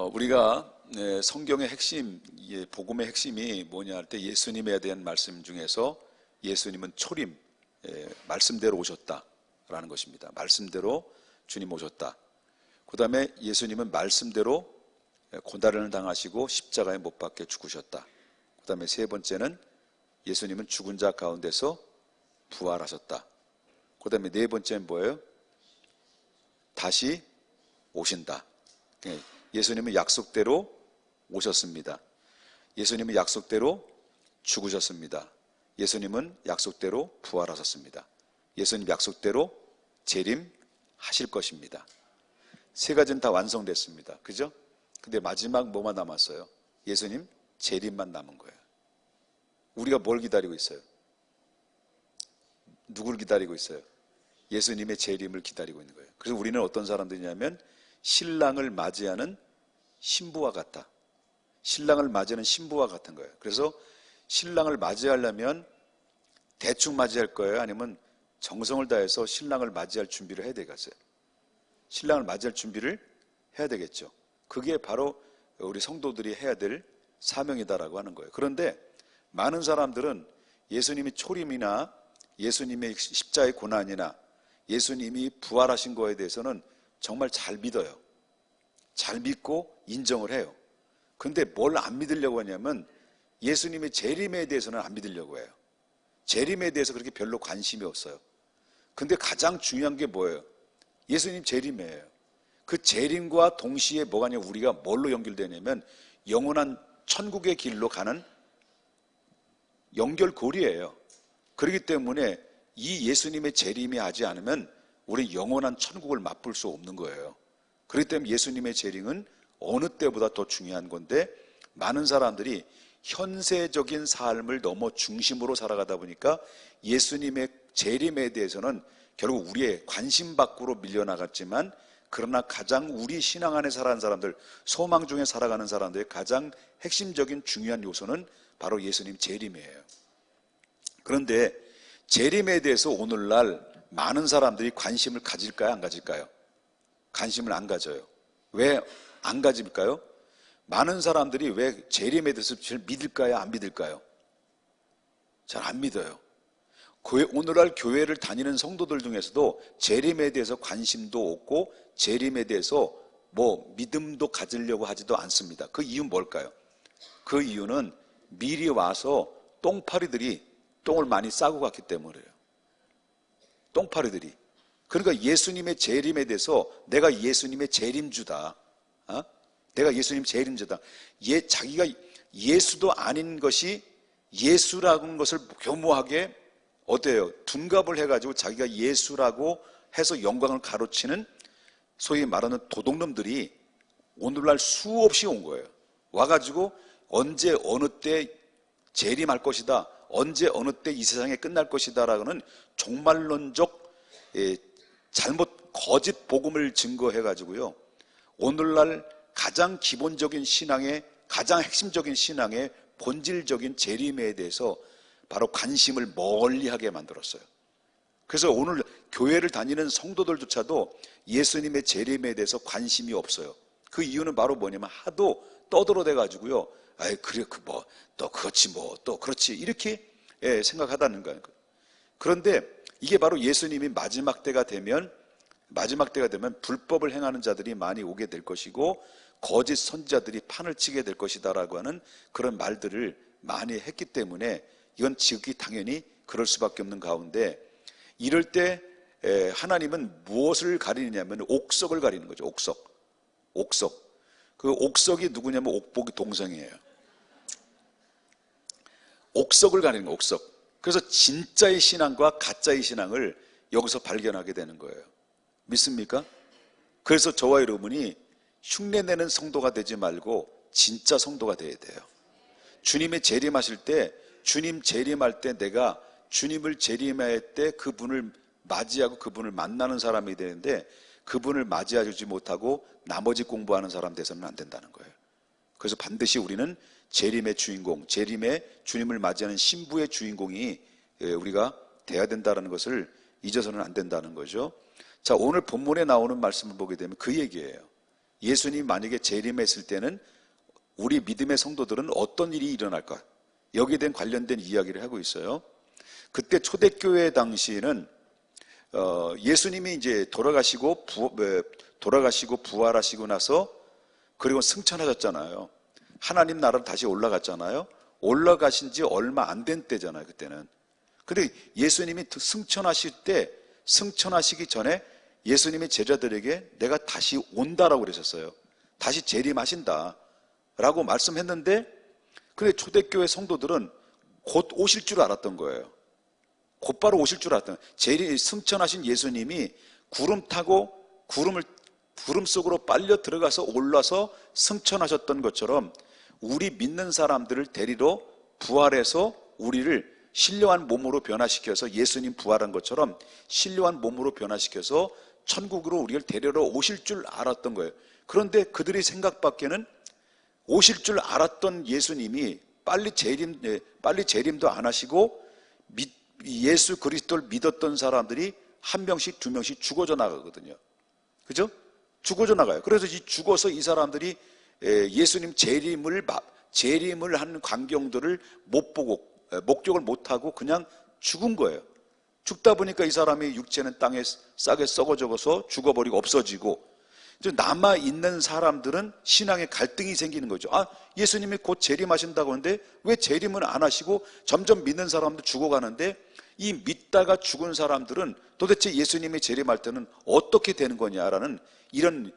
우리가 성경의 핵심, 복음의 핵심이 뭐냐 할 때 예수님에 대한 말씀 중에서 예수님은 초림, 말씀대로 오셨다라는 것입니다. 말씀대로 주님 오셨다. 그 다음에 예수님은 말씀대로 고난을 당하시고 십자가에 못 박혀 죽으셨다. 그 다음에 세 번째는 예수님은 죽은 자 가운데서 부활하셨다. 그 다음에 네 번째는 뭐예요? 다시 오신다. 예수님은 약속대로 오셨습니다. 예수님은 약속대로 죽으셨습니다. 예수님은 약속대로 부활하셨습니다. 예수님 약속대로 재림하실 것입니다. 세 가지는 다 완성됐습니다. 그죠? 근데 마지막 뭐만 남았어요? 예수님 재림만 남은 거예요. 우리가 뭘 기다리고 있어요? 누굴 기다리고 있어요? 예수님의 재림을 기다리고 있는 거예요. 그래서 우리는 어떤 사람들이냐면 신랑을 맞이하는 신부와 같다. 신랑을 맞이하는 신부와 같은 거예요. 그래서 신랑을 맞이하려면 대충 맞이할 거예요? 아니면 정성을 다해서 신랑을 맞이할 준비를 해야 되겠어요? 신랑을 맞이할 준비를 해야 되겠죠. 그게 바로 우리 성도들이 해야 될 사명이다라고 하는 거예요. 그런데 많은 사람들은 예수님이 초림이나 예수님의 십자가의 고난이나 예수님이 부활하신 거에 대해서는 정말 잘 믿어요. 잘 믿고 인정을 해요. 근데 뭘 안 믿으려고 하냐면 예수님의 재림에 대해서는 안 믿으려고 해요. 재림에 대해서 그렇게 별로 관심이 없어요. 근데 가장 중요한 게 뭐예요? 예수님 재림이에요. 그 재림과 동시에 뭐가 아니냐, 우리가 뭘로 연결되냐면 영원한 천국의 길로 가는 연결고리예요. 그렇기 때문에 이 예수님의 재림이 하지 않으면 우리는 영원한 천국을 맛볼 수 없는 거예요. 그렇기 때문에 예수님의 재림은 어느 때보다 더 중요한 건데, 많은 사람들이 현세적인 삶을 너무 중심으로 살아가다 보니까 예수님의 재림에 대해서는 결국 우리의 관심 밖으로 밀려나갔지만, 그러나 가장 우리 신앙 안에 살아가는 사람들, 소망 중에 살아가는 사람들의 가장 핵심적인 중요한 요소는 바로 예수님 재림이에요. 그런데 재림에 대해서 오늘날 많은 사람들이 관심을 가질까요? 안 가질까요? 관심을 안 가져요. 왜 안 가질까요? 많은 사람들이 왜 재림에 대해서 잘 믿을까요? 안 믿을까요? 잘 안 믿어요. 오늘날 교회를 다니는 성도들 중에서도 재림에 대해서 관심도 없고 재림에 대해서 믿음도 가지려고 하지도 않습니다. 그 이유는 뭘까요? 그 이유는 미리 와서 똥파리들이 똥을 많이 싸고 갔기 때문이에요. 똥파리들이. 그러니까 예수님의 재림에 대해서 내가 예수님의 재림주다. 내가 예수님 재림주다. 자기가 예수도 아닌 것이 예수라는 것을 교모하게 어때요? 둔갑을 해가지고 자기가 예수라고 해서 영광을 가로치는 소위 말하는 도둑놈들이 오늘날 수없이 온 거예요. 와가지고 언제 어느 때 재림할 것이다, 언제 어느 때 이 세상에 끝날 것이다 라고는 종말론적 잘못 거짓 복음을 증거해가지고요, 오늘날 가장 기본적인 신앙의, 가장 핵심적인 신앙의 본질적인 재림에 대해서 바로 관심을 멀리하게 만들었어요. 그래서 오늘 교회를 다니는 성도들조차도 예수님의 재림에 대해서 관심이 없어요. 그 이유는 바로 뭐냐면 하도 떠들어대가지고요, 그래, 또 그렇지, 또 그렇지, 이렇게 생각하다는 거예요. 그런데 이게 바로 예수님이 마지막 때가 되면 불법을 행하는 자들이 많이 오게 될 것이고 거짓 선지자들이 판을 치게 될 것이다라고 하는 그런 말들을 많이 했기 때문에 이건 지극히 당연히 그럴 수밖에 없는 가운데, 이럴 때 하나님은 무엇을 가리느냐면 옥석을 가리는 거죠. 옥석. 그 옥석이 누구냐면 옥복이 동성이에요. 옥석을 가리는 거예요. 옥석. 그래서 진짜의 신앙과 가짜의 신앙을 여기서 발견하게 되는 거예요. 믿습니까? 그래서 저와 여러분이 흉내내는 성도가 되지 말고 진짜 성도가 되어야 돼요. 주님의 재림하실 때, 주님 재림할 때 내가 주님을 재림할 때 그분을 맞이하고 그분을 만나는 사람이 되는데, 그분을 맞이하지 못하고 나머지 공부하는 사람 돼서는 안 된다는 거예요. 그래서 반드시 우리는 재림의 주인공, 재림의 주님을 맞이하는 신부의 주인공이 우리가 돼야 된다는 것을 잊어서는 안 된다는 거죠. 자, 오늘 본문에 나오는 말씀을 보게 되면 그 얘기예요. 예수님이 만약에 재림했을 때는 우리 믿음의 성도들은 어떤 일이 일어날까? 여기에 대한 관련된 이야기를 하고 있어요. 그때 초대교회 당시에는 예수님이 이제 돌아가시고 부활하시고 나서 그리고 승천하셨잖아요. 하나님 나라로 다시 올라갔잖아요. 올라가신 지 얼마 안 된 때잖아요, 그때는. 근데 예수님이 승천하시기 전에 예수님이 제자들에게 내가 다시 온다라고 그러셨어요. 다시 재림하신다 라고 말씀했는데, 근데 초대교회 성도들은 곧 오실 줄 알았던 거예요. 곧바로 오실 줄 알았던 거예요. 승천하신 예수님이 구름 타고 구름 속으로 빨려 들어가서 올라서 승천하셨던 것처럼 우리 믿는 사람들을 데리러 부활해서 우리를 신령한 몸으로 변화시켜서, 예수님 부활한 것처럼 신령한 몸으로 변화시켜서 천국으로 우리를 데리러 오실 줄 알았던 거예요. 그런데 그들의 생각 밖에는 오실 줄 알았던 예수님이 빨리 재림도 안 하시고 예수 그리스도를 믿었던 사람들이 한 명씩 두 명씩 죽어져 나가거든요. 그죠? 죽어져 나가요. 그래서 죽어서 이 사람들이 예수님 재림을 하는 광경들을 못 보고 목격을 못 하고 그냥 죽은 거예요. 죽다 보니까 이 사람의 육체는 땅에 싹에 썩어져서 죽어버리고 없어지고, 남아있는 사람들은 신앙에 갈등이 생기는 거죠. 예수님이 곧 재림하신다고 하는데 왜 재림은 안 하시고 점점 믿는 사람도 죽어가는데, 이 믿다가 죽은 사람들은 도대체 예수님이 재림할 때는 어떻게 되는 거냐라는 이런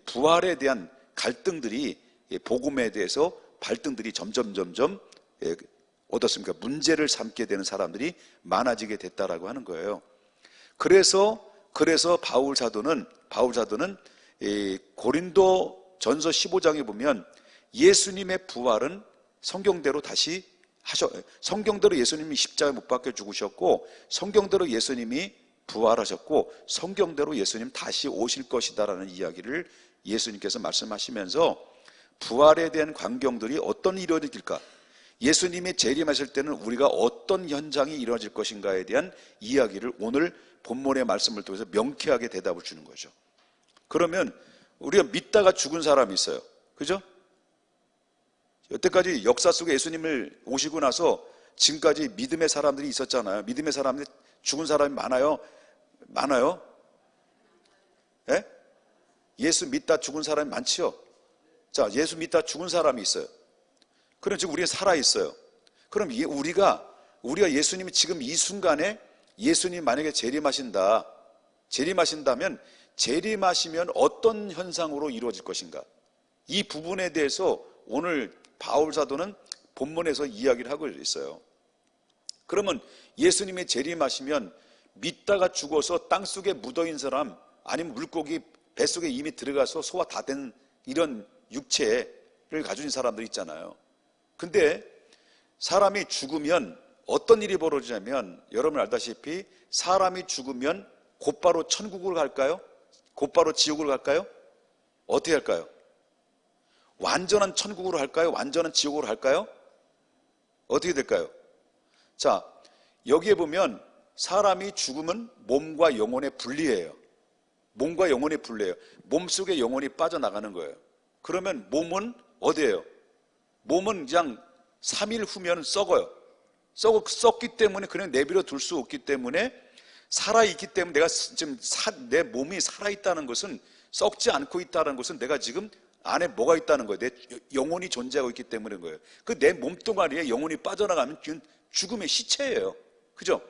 부활에 대한 갈등들이, 복음에 대해서 갈등들이 점점 어떻습니까? 문제를 삼게 되는 사람들이 많아지게 됐다라고 하는 거예요. 그래서 바울 사도는 고린도 전서 15장에 보면 예수님의 부활은 성경대로 성경대로 예수님이 십자가에 못 박혀 죽으셨고, 성경대로 예수님이 부활하셨고, 성경대로 예수님 다시 오실 것이다라는 이야기를 예수님께서 말씀하시면서 부활에 대한 광경들이 어떤 일이 일어날까, 예수님이 재림하실 때는 우리가 어떤 현장이 이루어질 것인가에 대한 이야기를 오늘 본문의 말씀을 통해서 명쾌하게 대답을 주는 거죠. 그러면 우리가 믿다가 죽은 사람이 있어요. 그죠? 여태까지 역사 속에 예수님을 오시고 나서 지금까지 믿음의 사람들이 있었잖아요. 믿음의 사람들이 죽은 사람이 많아요? 예? 예수 믿다 죽은 사람이 많지요? 자, 예수 믿다 죽은 사람이 있어요. 그럼 지금 우리가 살아있어요. 그럼 우리가 예수님이 지금 이 순간에 예수님 만약에 재림하신다면 재림하시면 어떤 현상으로 이루어질 것인가? 이 부분에 대해서 오늘 바울 사도는 본문에서 이야기를 하고 있어요. 그러면 예수님이 재림하시면 믿다가 죽어서 땅속에 묻어있는 사람, 아니면 물고기 뱃속에 이미 들어가서 소화 다 된 이런 육체를 가진 사람들 있잖아요. 근데 사람이 죽으면 어떤 일이 벌어지냐면, 여러분 알다시피 사람이 죽으면 곧바로 천국으로 갈까요? 곧바로 지옥으로 갈까요? 어떻게 할까요? 완전한 천국으로 할까요? 완전한 지옥으로 할까요? 어떻게 될까요? 자, 여기에 보면 사람이 죽으면 몸과 영혼의 분리예요. 몸과 영혼의 분리예요. 몸속에 영혼이 빠져나가는 거예요. 그러면 몸은 어디예요? 몸은 그냥 3일 후면 썩어요. 썩기 때문에 그냥 내버려 둘 수 없기 때문에, 살아있기 때문에 내가 지금 내 몸이 살아있다는 것은, 썩지 않고 있다는 것은 내가 지금 안에 뭐가 있다는 거예요. 내 영혼이 존재하고 있기 때문인 거예요. 그 내 몸뚱아리에 영혼이 빠져나가면 죽음의 시체예요. 그죠?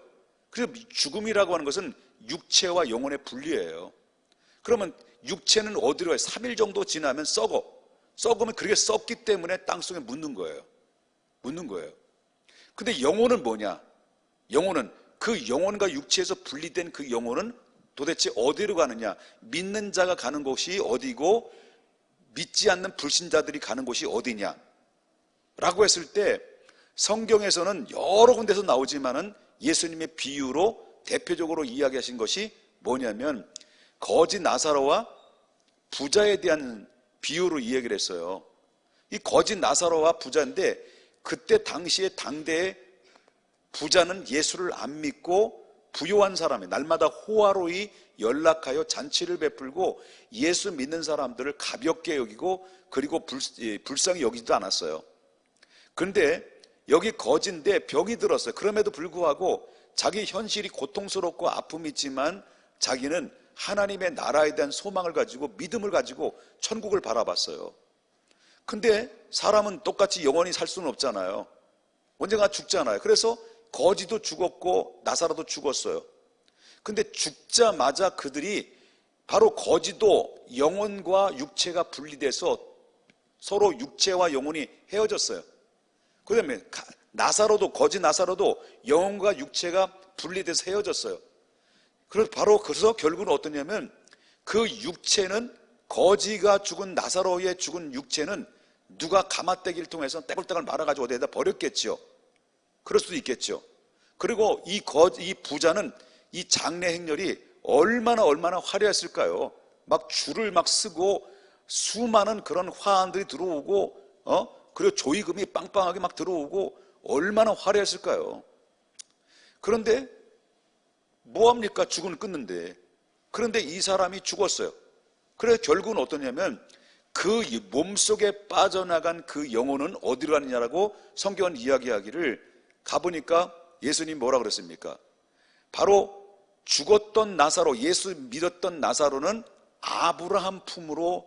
그래서 죽음이라고 하는 것은 육체와 영혼의 분리예요. 그러면 육체는 어디로 가요? 3일 정도 지나면 썩으면 그렇게 썩기 때문에 땅속에 묻는 거예요. 근데 영혼은 뭐냐? 영혼은, 그 영혼과 육체에서 분리된 그 영혼은 도대체 어디로 가느냐? 믿는 자가 가는 곳이 어디고 믿지 않는 불신자들이 가는 곳이 어디냐? 라고 했을 때 성경에서는 여러 군데서 나오지만은 예수님의 비유로 대표적으로 이야기하신 것이 뭐냐면, 거지 나사로와 부자에 대한 비유로 이야기를 했어요. 이 거지 나사로와 부자인데, 그때 당시에 당대의 부자는 예수를 안 믿고 부요한 사람이 날마다 호화로이 연락하여 잔치를 베풀고 예수 믿는 사람들을 가볍게 여기고 그리고 불쌍히 여기지도 않았어요. 그런데 여기 거지인데 병이 들었어요. 그럼에도 불구하고 자기 현실이 고통스럽고 아픔이 있지만 자기는 하나님의 나라에 대한 소망을 가지고 믿음을 가지고 천국을 바라봤어요. 근데 사람은 똑같이 영원히 살 수는 없잖아요. 언젠가 죽잖아요. 그래서 거지도 죽었고 나사로도 죽었어요. 근데 죽자마자 그들이 바로 거지도 영혼과 육체가 분리돼서 서로 육체와 영혼이 헤어졌어요. 그 다음에 나사로도, 거지 나사로도 영혼과 육체가 분리돼서 헤어졌어요. 그래서 결국은 어떠냐면 그 육체는, 거지가 죽은 나사로의 죽은 육체는 누가 가마떼기를 통해서 떼굴떼굴 말아가지고 어디에다 버렸겠죠. 그럴 수도 있겠죠. 그리고 이 부자는 이 장례 행렬이 얼마나 화려했을까요? 막 줄을 막 쓰고 수많은 그런 화환들이 들어오고, 그리고 조의금이 빵빵하게 막 들어오고 얼마나 화려했을까요? 그런데 뭐합니까? 죽은 끊는데. 그런데 이 사람이 죽었어요. 그래서 결국은 어떠냐면 그 몸속에 빠져나간 그 영혼은 어디로 가느냐라고 성경은 이야기하기를, 가보니까 예수님 뭐라 그랬습니까? 바로 죽었던 나사로, 예수 믿었던 나사로는 아브라함 품으로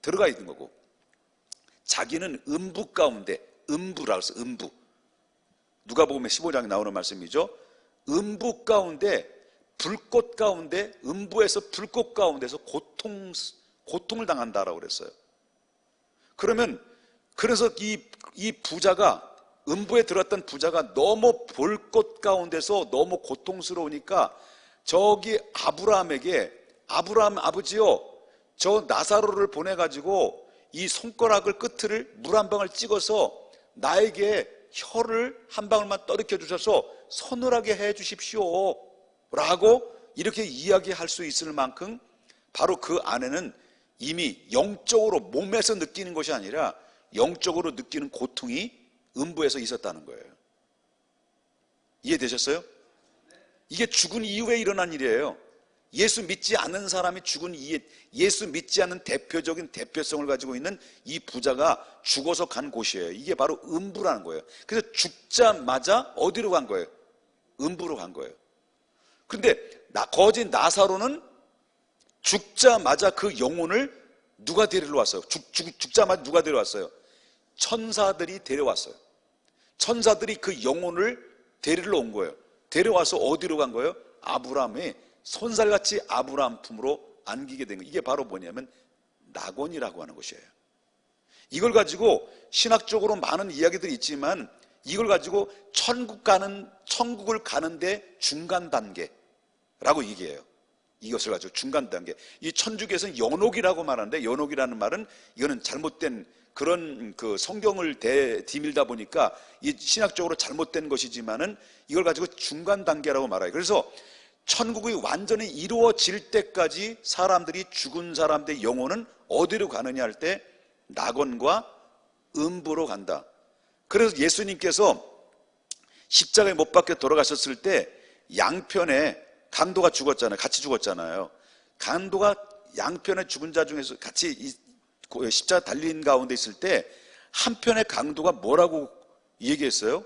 들어가 있는 거고, 자기는 음부 가운데, 음부라고 해서 음부, 누가복음 15장에 나오는 말씀이죠. 음부 가운데, 불꽃 가운데, 음부에서 불꽃 가운데서 고통을 당한다라고 그랬어요. 그래서 이 부자가, 음부에 들어왔던 부자가 너무 불꽃 가운데서 너무 고통스러우니까 저기 아브라함에게, 아브라함 아버지요, 저 나사로를 보내가지고 이 손가락을 끝을 물 한 방울 찍어서 나에게 혀를 한 방울만 떠들켜 주셔서 서늘하게 해 주십시오 라고 이렇게 이야기할 수 있을 만큼 바로 그 안에는 이미 영적으로 몸에서 느끼는 것이 아니라 영적으로 느끼는 고통이 음부에서 있었다는 거예요. 이해되셨어요? 이게 죽은 이후에 일어난 일이에요. 예수 믿지 않는 사람이 죽은 이후에, 예수 믿지 않는 대표적인 대표성을 가지고 있는 이 부자가 죽어서 간 곳이에요. 이게 바로 음부라는 거예요. 그래서 죽자마자 어디로 간 거예요? 음부로 간 거예요. 그런데 거지 나사로는 죽자마자 그 영혼을 누가 데리러 왔어요? 죽자마자 누가 데려왔어요? 천사들이 데려왔어요. 천사들이 그 영혼을 데리러 온 거예요. 데려와서 어디로 간 거예요? 아브라함의 손살같이 아브라함 품으로 안기게 된 거예요. 이게 바로 뭐냐면 낙원이라고 하는 것이에요. 이걸 가지고 신학적으로 많은 이야기들이 있지만 이걸 가지고 천국을 가는데 중간 단계라고 얘기해요. 이것을 가지고 중간 단계. 이 천주교에서는 연옥이라고 말하는데, 연옥이라는 말은 이거는 잘못된 그런 그 성경을 뒤밀다 보니까 이 신학적으로 잘못된 것이지만은 이걸 가지고 중간 단계라고 말해요. 그래서 천국이 완전히 이루어질 때까지 사람들이, 죽은 사람들의 영혼은 어디로 가느냐 할 때 낙원과 음부로 간다. 그래서 예수님께서 십자가에 못 박혀 돌아가셨을 때 양편에 강도가 죽었잖아요. 같이 죽었잖아요. 강도가 양편의 죽은 자 중에서 같이 십자가 달린 가운데 있을 때 한편의 강도가 뭐라고 얘기했어요?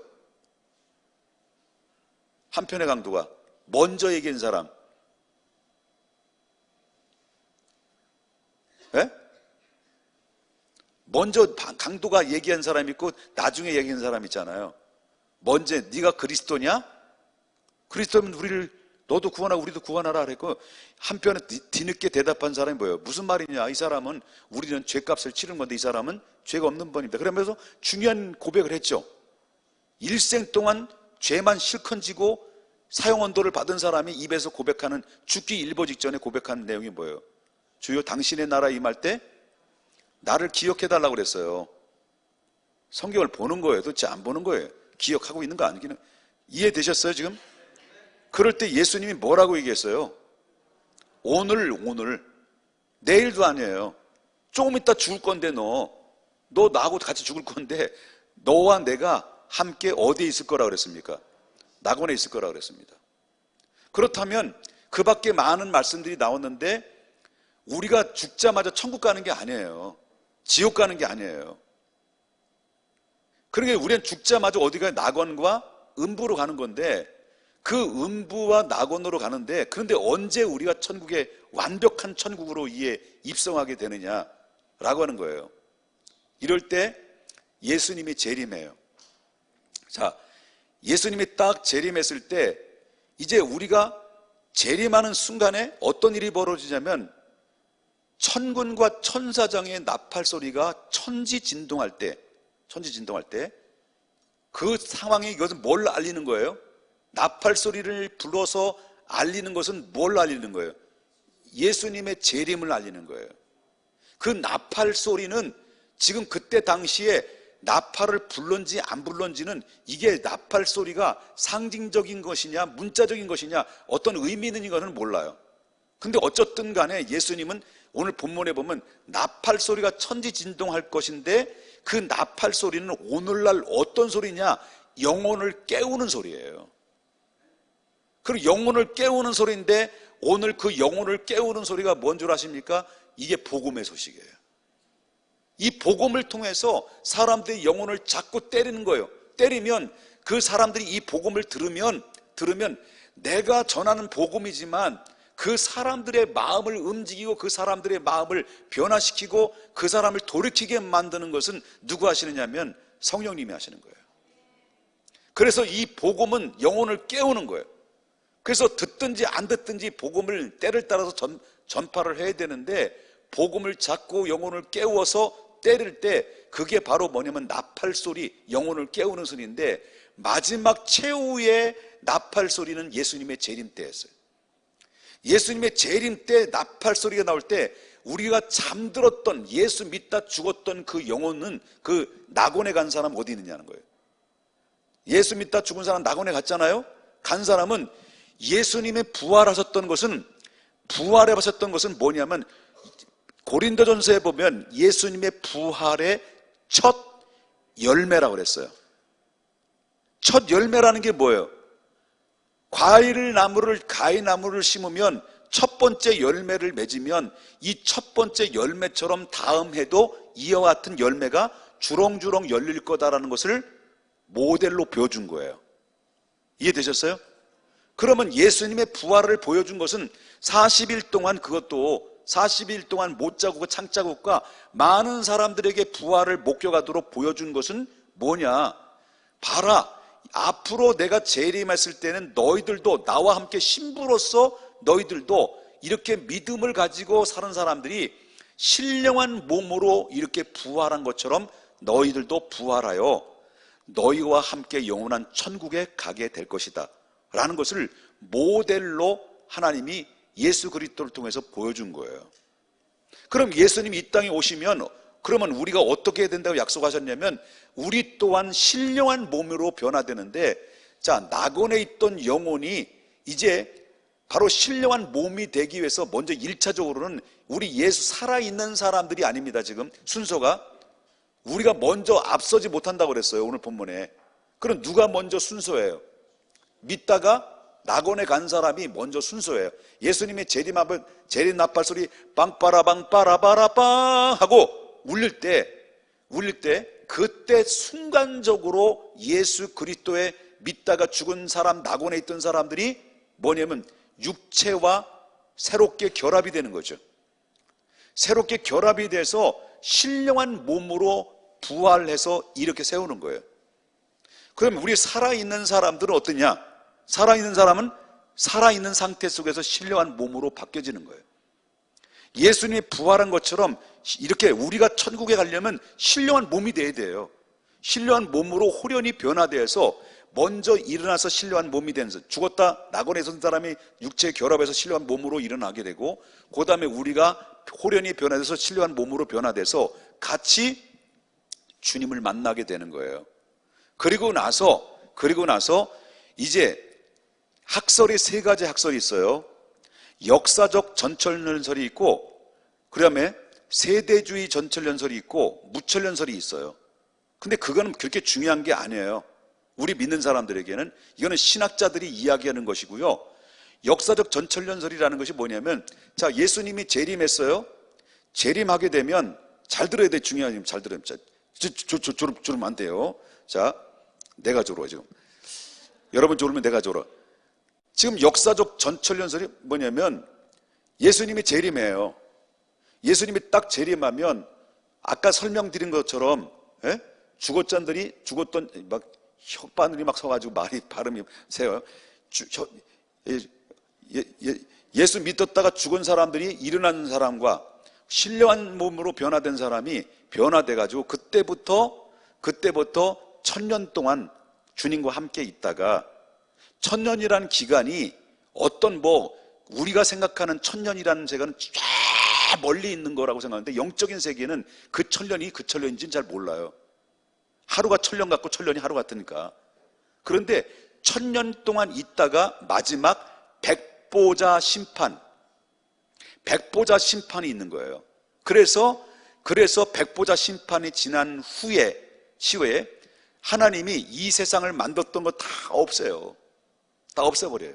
한편의 강도가 먼저 얘기한 사람, 예? 먼저 강도가 얘기한 사람이 있고 나중에 얘기한 사람 있잖아요. 먼저 네가 그리스도냐? 그리스도면 너도 구원하고 우리도 구원하라 그랬고, 한편에 뒤늦게 대답한 사람이 뭐예요? 무슨 말이냐? 이 사람은, 우리는 죄값을 치른 건데 이 사람은 죄가 없는 분입니다. 그러면서 중요한 고백을 했죠. 일생 동안 죄만 실컷 지고 사형언도를 받은 사람이 입에서 고백하는, 죽기 일보 직전에 고백하는 내용이 뭐예요? 주여 당신의 나라 임할 때 나를 기억해달라고 그랬어요. 성경을 보는 거예요? 도대체 안 보는 거예요? 기억하고 있는 거 아니기는. 이해되셨어요 지금? 그럴 때 예수님이 뭐라고 얘기했어요? 오늘 내일도 아니에요. 조금 있다 죽을 건데 너 나하고 같이 죽을 건데 너와 내가 함께 어디에 있을 거라고 그랬습니까? 낙원에 있을 거라고 그랬습니다. 그렇다면 그 밖에 많은 말씀들이 나왔는데 우리가 죽자마자 천국 가는 게 아니에요. 지옥 가는 게 아니에요. 그러니까 우리는 죽자마자 어디가 낙원과 음부로 가는 건데 그 음부와 낙원으로 가는데 그런데 언제 우리가 천국에 완벽한 천국으로 이에 입성하게 되느냐라고 하는 거예요. 이럴 때 예수님이 재림해요. 자, 예수님이 딱 재림했을 때 이제 우리가 재림하는 순간에 어떤 일이 벌어지냐면 천군과 천사장의 나팔 소리가 천지진동할 때 그 상황이 이것은 뭘 알리는 거예요? 나팔 소리를 불어서 알리는 것은 뭘 알리는 거예요? 예수님의 재림을 알리는 거예요. 그 나팔 소리는 지금 그때 당시에 나팔을 불렀는지 안 불렀는지는 이게 나팔 소리가 상징적인 것이냐 문자적인 것이냐 어떤 의미 있는 것은 몰라요. 근데 어쨌든 간에 예수님은 오늘 본문에 보면 나팔 소리가 천지진동할 것인데 그 나팔 소리는 오늘날 어떤 소리냐? 영혼을 깨우는 소리예요. 그리고 영혼을 깨우는 소리인데 오늘 그 영혼을 깨우는 소리가 뭔 줄 아십니까? 이게 복음의 소식이에요. 이 복음을 통해서 사람들이 영혼을 자꾸 때리는 거예요. 때리면 그 사람들이 이 복음을 들으면 내가 전하는 복음이지만 그 사람들의 마음을 움직이고 그 사람들의 마음을 변화시키고 그 사람을 돌이키게 만드는 것은 누가 하시느냐면 성령님이 하시는 거예요. 그래서 이 복음은 영혼을 깨우는 거예요. 그래서 듣든지 안 듣든지 복음을 때를 따라서 전파를 해야 되는데 복음을 잡고 영혼을 깨워서 때릴 때 그게 바로 뭐냐면 나팔 소리, 영혼을 깨우는 소리인데 마지막 최후의 나팔 소리는 예수님의 재림 때였어요. 예수님의 재림 때 나팔 소리가 나올 때 우리가 잠들었던 예수 믿다 죽었던 그 영혼은 그 낙원에 간 사람 어디 있느냐는 거예요. 예수 믿다 죽은 사람 낙원에 갔잖아요. 간 사람은 예수님의 부활하셨던 것은 뭐냐면 고린도전서에 보면 예수님의 부활의 첫 열매라고 그랬어요. 첫 열매라는 게 뭐예요? 과일나무를 심으면 첫 번째 열매를 맺으면 이 첫 번째 열매처럼 다음 해도 이와 같은 열매가 주렁주렁 열릴 거다라는 것을 모델로 보여준 거예요. 이해되셨어요? 그러면 예수님의 부활을 보여준 것은 40일 동안 그것도 40일 동안 못자국과 창자국과 많은 사람들에게 부활을 목격하도록 보여준 것은 뭐냐? 봐라, 앞으로 내가 재림했을 때는 너희들도 나와 함께 신부로서 너희들도 이렇게 믿음을 가지고 사는 사람들이 신령한 몸으로 이렇게 부활한 것처럼 너희들도 부활하여 너희와 함께 영원한 천국에 가게 될 것이다 라는 것을 모델로 하나님이 예수 그리스도를 통해서 보여준 거예요. 그럼 예수님이 이 땅에 오시면 그러면 우리가 어떻게 해야 된다고 약속하셨냐면 우리 또한 신령한 몸으로 변화되는데 자, 낙원에 있던 영혼이 이제 바로 신령한 몸이 되기 위해서 먼저 1차적으로는 우리 예수 살아있는 사람들이 아닙니다. 지금 순서가 우리가 먼저 앞서지 못한다고 그랬어요. 오늘 본문에. 그럼 누가 먼저 순서예요? 믿다가 낙원에 간 사람이 먼저 순서예요. 예수님의 재림 나팔 소리 빵빠라빵빠라바라빵 하고 울릴 때 그때 순간적으로 예수 그리스도의 믿다가 죽은 사람, 낙원에 있던 사람들이 뭐냐면 육체와 새롭게 결합이 되는 거죠. 새롭게 결합이 돼서 신령한 몸으로 부활해서 이렇게 세우는 거예요. 그럼 우리 살아있는 사람들은 어떠냐? 살아있는 사람은 살아있는 상태 속에서 신령한 몸으로 바뀌어지는 거예요. 예수님이 부활한 것처럼 이렇게 우리가 천국에 가려면 신령한 몸이 돼야 돼요. 신령한 몸으로 호련히 변화되어서 먼저 일어나서 신령한 몸이 되면서 죽었다 낙원에 선 사람이 육체 결합해서 신령한 몸으로 일어나게 되고 그 다음에 우리가 호련히 변화돼서 신령한 몸으로 변화돼서 같이 주님을 만나게 되는 거예요. 그리고 나서 이제 학설이 세 가지 학설이 있어요. 역사적 전철연설이 있고 그 다음에 세대주의 전철연설이 있고 무철연설이 있어요. 근데 그거는 그렇게 중요한 게 아니에요. 우리 믿는 사람들에게는 이거는 신학자들이 이야기하는 것이고요. 역사적 전천년설이라는 것이 뭐냐면, 자, 예수님이 재림했어요. 재림하게 되면, 잘 들어야 돼. 중요한 잘 들어야 돼. 졸으면 안 돼요. 자, 내가 졸어 지금. 여러분 졸으면 내가 졸어. 지금 역사적 전천년설이 뭐냐면, 예수님이 재림해요. 예수님이 딱 재림하면 아까 설명드린 것처럼, 예? 죽었던 막 혓바늘이 막 서가지고 말이 발음이 세요. 예수 믿었다가 죽은 사람들이 일어난 사람과 신령한 몸으로 변화된 사람이 변화돼가지고 그때부터 1000년 동안 주님과 함께 있다가, 1000년이라는 기간이 어떤 우리가 생각하는 1000년이라는 세계는 쫙 멀리 있는 거라고 생각하는데, 영적인 세계는 그 1000년이 그 1000년인지는 잘 몰라요. 하루가 1000년 같고 1000년이 하루 같으니까. 그런데 1000년 동안 있다가 마지막 백보자 심판이 있는 거예요. 그래서 백보자 심판이 지난 시후에 하나님이 이 세상을 만들었던 거 다 없애요. 다 없애버려요.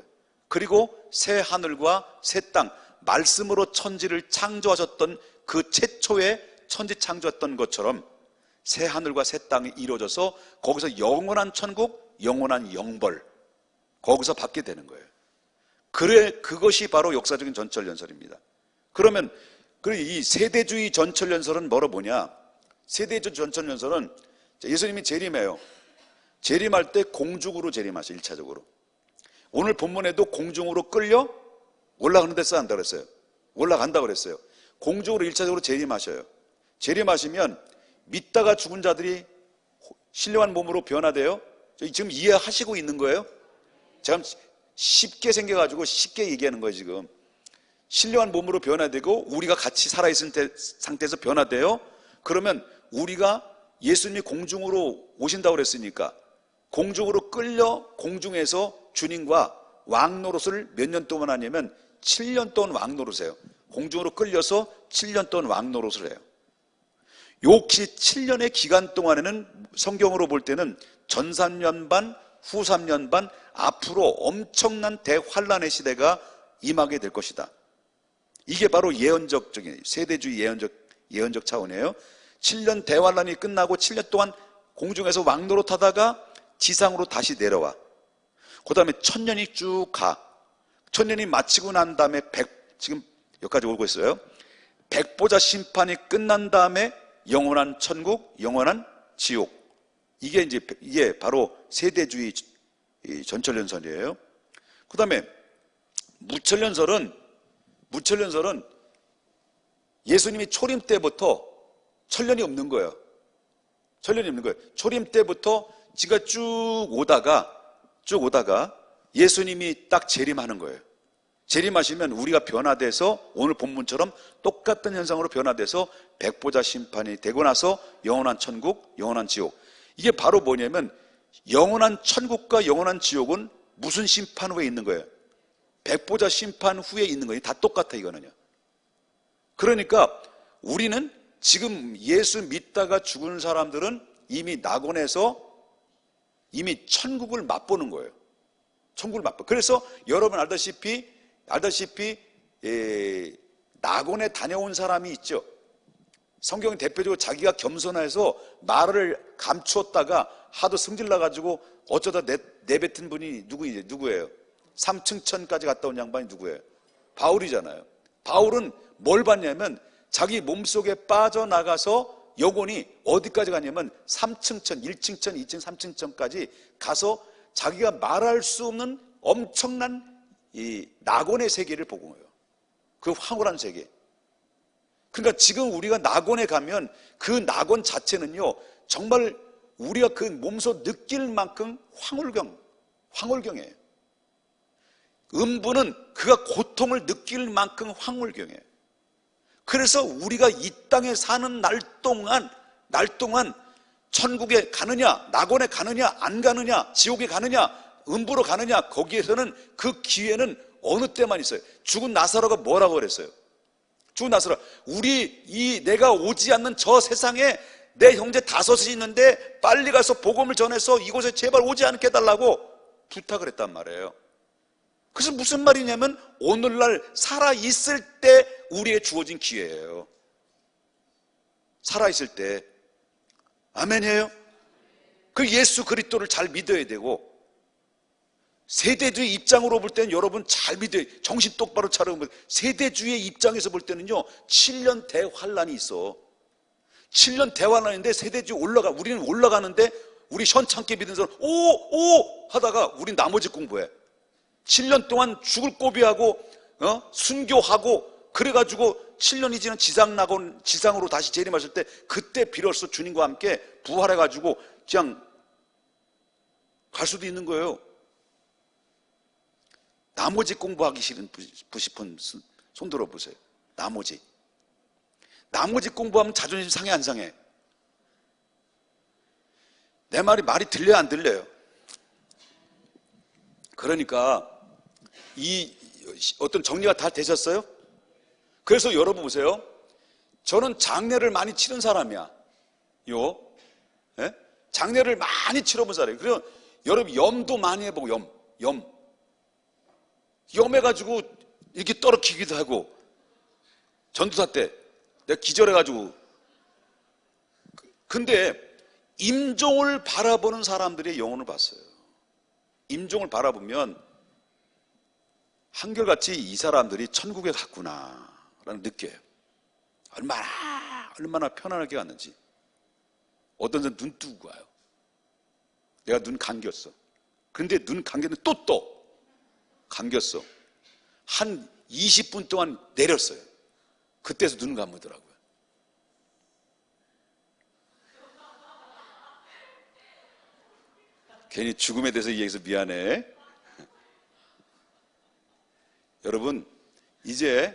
그리고 새 하늘과 새 땅, 말씀으로 천지를 창조하셨던 그 최초의 천지 창조했던 것처럼 새 하늘과 새 땅이 이루어져서 거기서 영원한 천국, 영원한 영벌, 거기서 받게 되는 거예요. 그것이 바로 역사적인 전천년설입니다. 그러면 이 세대주의 전천년설은 뭐냐? 세대주의 전천년설은 예수님이 재림해요. 재림할 때 공중으로 재림하셔. 1차적으로. 오늘 본문에도 공중으로 끌려 올라가는 데서 한다고 그랬어요. 올라간다고 그랬어요. 공중으로 1차적으로 재림하셔요. 재림하시면 믿다가 죽은 자들이 신령한 몸으로 변화돼요. 지금 이해하시고 있는 거예요? 제가 쉽게 생겨가지고 쉽게 얘기하는 거예요. 지금 신령한 몸으로 변화되고 우리가 같이 살아있는 상태에서 변화돼요. 그러면 우리가 예수님이 공중으로 오신다고 그랬으니까 공중으로 끌려 공중에서 주님과 왕노릇을 몇 년 동안 하냐면 7년 동안 왕노릇을 해요. 공중으로 끌려서 7년 동안 왕노릇을 해요. 역시 7년의 기간 동안에는 성경으로 볼 때는 전 3년 반, 후 3년 반, 앞으로 엄청난 대환란의 시대가 임하게 될 것이다. 이게 바로 예언적인 세대주의 예언적 차원이에요. 7년 대환란이 끝나고 7년 동안 공중에서 왕노릇하다가 지상으로 다시 내려와. 그 다음에 1000년이 쭉 가. 1000년이 마치고 난 다음에 지금 여기까지 오고 있어요. 백보자 심판이 끝난 다음에 영원한 천국, 영원한 지옥. 이게 바로 세대주의 전천년설이에요. 그 다음에 무천년설은 예수님이 초림 때부터 천년이 없는 거예요. 초림 때부터 지가 쭉 오다가 예수님이 딱 재림하는 거예요. 재림하시면 우리가 변화돼서 오늘 본문처럼 똑같은 현상으로 변화돼서 백보자 심판이 되고 나서 영원한 천국, 영원한 지옥. 이게 바로 뭐냐면 영원한 천국과 영원한 지옥은 무슨 심판 후에 있는 거예요? 백보자 심판 후에 있는 거예요. 다 똑같아 이거는요. 그러니까 우리는 지금 예수 믿다가 죽은 사람들은 이미 낙원에서 이미 천국을 맛보는 거예요. 천국을 맛보. 그래서 여러분 알다시피 낙원에 다녀온 사람이 있죠. 성경이 대표적으로 자기가 겸손해서 말을 감추었다가 하도 승질나가지고 어쩌다 내뱉은 분이 누구예요? 3층천까지 갔다 온 양반이 누구예요? 바울이잖아요. 바울은 뭘 봤냐면 자기 몸속에 빠져나가서 영혼이 어디까지 가냐면 3층천, 1층천, 2층, 3층천까지 가서 자기가 말할 수 없는 엄청난 이 낙원의 세계를 보고 거예요. 그 황홀한 세계. 그러니까 지금 우리가 낙원에 가면 그 낙원 자체는요, 정말 우리가 그 몸소 느낄 만큼 황홀경이에요. 음부는 그가 고통을 느낄 만큼 황홀경이에요. 그래서 우리가 이 땅에 사는 날 동안 천국에 가느냐, 낙원에 가느냐, 안 가느냐, 지옥에 가느냐, 음부로 가느냐, 거기에서는 그 기회는 어느 때만 있어요. 죽은 나사로가 뭐라고 그랬어요? 죽은 나사로, 내가 오지 않는 저 세상에 내 형제 5이 있는데 빨리 가서 복음을 전해서 이곳에 제발 오지 않게 해달라고 부탁을 했단 말이에요. 그래서 무슨 말이냐면 오늘날 살아있을 때 우리에게 주어진 기회예요. 살아있을 때. 아멘이에요? 그 예수 그리스도를 잘 믿어야 되고, 세대주의 입장으로 볼 때는 여러분 잘 믿어요. 정신 똑바로 차리고. 세대주의 입장에서 볼 때는요, 7년 대환란이 있어. 7년 대환란인데 세대주의 우리는 올라가는데, 우리 현창께 믿는 사람 오 하다가 우린 나머지 공부해. 7년 동안 죽을 고비하고 순교하고 그래가지고 7년이 지난 지상으로 다시 재림하실 때, 그때 비로소 주님과 함께 부활해가지고 그냥 갈 수도 있는 거예요. 나머지 공부하기 싶은 손 들어보세요. 나머지 공부하면 자존심 상해 안 상해? 내 말이 들려요 안 들려요? 그러니까 이 어떤 정리가 다 되셨어요? 그래서 여러분 보세요. 저는 장례를 많이 치른 사람이야. 예? 장례를 많이 치러본 사람이에요. 그래서 여러분 염도 많이 해보고 염해가지고 이렇게 떨어지기도 하고, 전두사 때 내가 기절해가지고. 근데 임종을 바라보는 사람들의 영혼을 봤어요. 임종을 바라보면 한결같이 이 사람들이 천국에 갔구나 라는 느껴요. 얼마나 편안하게 갔는지. 어떤 사람 눈 뜨고 가요. 내가 눈 감겼어. 근데 눈 감겼는데 또 감겼어. 한 20분 동안 내렸어요. 그때서 눈 감으더라고요. 괜히 죽음에 대해서 얘기해서 미안해. 여러분, 이제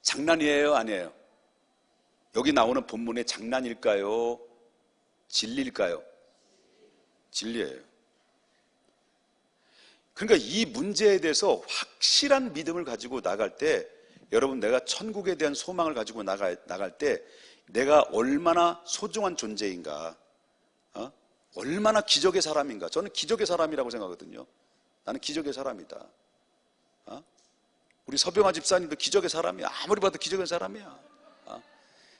장난이에요, 아니에요? 여기 나오는 본문의 장난일까요? 진리일까요? 진리예요. 그러니까 이 문제에 대해서 확실한 믿음을 가지고 나갈 때, 여러분, 내가 천국에 대한 소망을 가지고 나갈 때 내가 얼마나 소중한 존재인가, 얼마나 기적의 사람인가. 저는 기적의 사람이라고 생각하거든요. 나는 기적의 사람이다. 우리 서병화 집사님도 기적의 사람이야. 아무리 봐도 기적의 사람이야.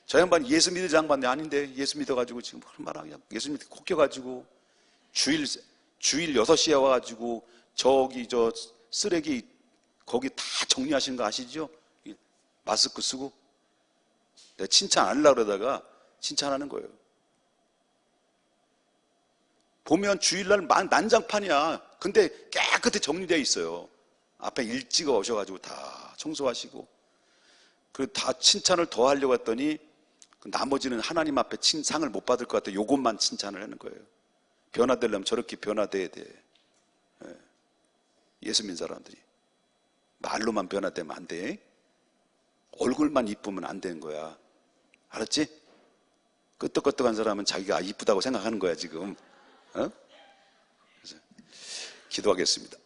저 양반 예수 믿는 양반이 아닌데 예수 믿어가지고 지금 얼마나 그냥 예수 믿고 콕겨가지고 주일 6시에 와가지고 저기 저 쓰레기 거기 다 정리하시는 거 아시죠? 마스크 쓰고. 내가 칭찬 안 하려고 그러다가 칭찬하는 거예요. 보면 주일날 난장판이야. 근데 깨끗이 정리되어 있어요. 앞에 일찍 오셔가지고 다 청소하시고. 그리고 다 칭찬을 더 하려고 했더니 나머지는 하나님 앞에 상을 못 받을 것 같아. 요것만 칭찬을 하는 거예요. 변화되려면 저렇게 변화돼야 돼. 예수 믿는 사람들이 말로만 변화되면 안 돼. 얼굴만 이쁘면 안 되는 거야. 알았지? 끄떡끄떡한 사람은 자기가 이쁘다고 생각하는 거야 지금. 그래서 기도하겠습니다.